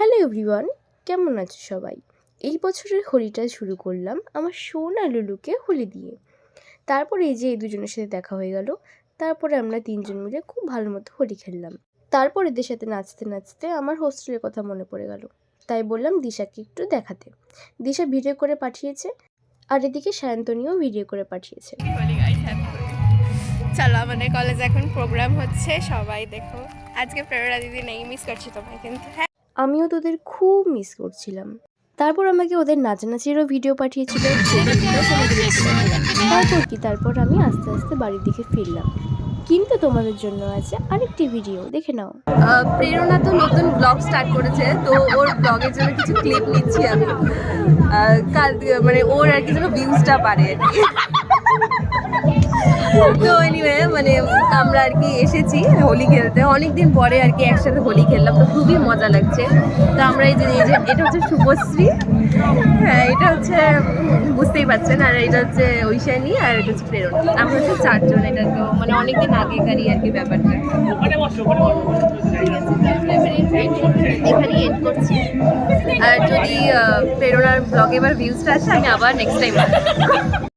Hello everyone, কেমন আছো সবাই? এই বছরের হোলিটা শুরু করলাম আমার সোনা লুলুকে হোলি দিয়ে। তারপরে এই যে এই দুজনের সাথে দেখা হয়ে গেল। তারপরে আমরা তিনজন মিলে খুব ভালো মতো হোলি খেললাম। তারপর এদের সাথে নাচতে নাচতে আমার হোস্টেলের কথা মনে পড়ে গেল। তাই বললাম দিশাকে একটু দেখাতে। দিশা ভিডিও করে পাঠিয়েছে, আর এদিকে সায়ন্তনীও ভিডিও করে পাঠিয়েছে। চলো আমাদের কলেজে এখন প্রোগ্রাম হচ্ছে, সবাই দেখো। আজকে প্রেরণা দিদি নেই, মিস করছি তোমায় কিন্তু। হ্যাঁ, আমিও তোদের খুব মিস করছিলাম। তারপর আমাকে ওদের নাচানাচিরও ভিডিও পাঠিয়েছিল। তারপর আমি আস্তে আস্তে বাড়ির দিকে ফিরলাম, কিন্তু তোমাদের জন্য আছে আরেকটি ভিডিও, দেখে নাও। প্রেরণা তো নতুন ব্লগ স্টার্ট করেছে, তো ওর ব্লগের জন্য কিছু ক্লিপ নিচ্ছি আমি। কাল মানে ওর আর কি যেন ভিউজটা বাড়ে আর কি। তো এনিওয়ে মানে আমরা আর কি এসেছি হোলি খেলতে, অনেকদিন পরে আর কি একসাথে হোলি খেললাম, তো খুবই মজা লাগছে। তো আমরা এই যে এটা হচ্ছে শুভশ্রী, হ্যাঁ এটা হচ্ছে বুঝতেই পারছেন, আর এটা হচ্ছে ঐশানী, আর এটা হচ্ছে প্রেরণা। আমরা হচ্ছে চারজন। এটা তো মানে অনেকদিন আগেকারই আর কি ব্যাপারটা। এখানেই এন্ড করছি। আর যদি প্রেরণার ব্লগে এবার ভিউজটা আসে, আমি আবার নেক্সট টাইম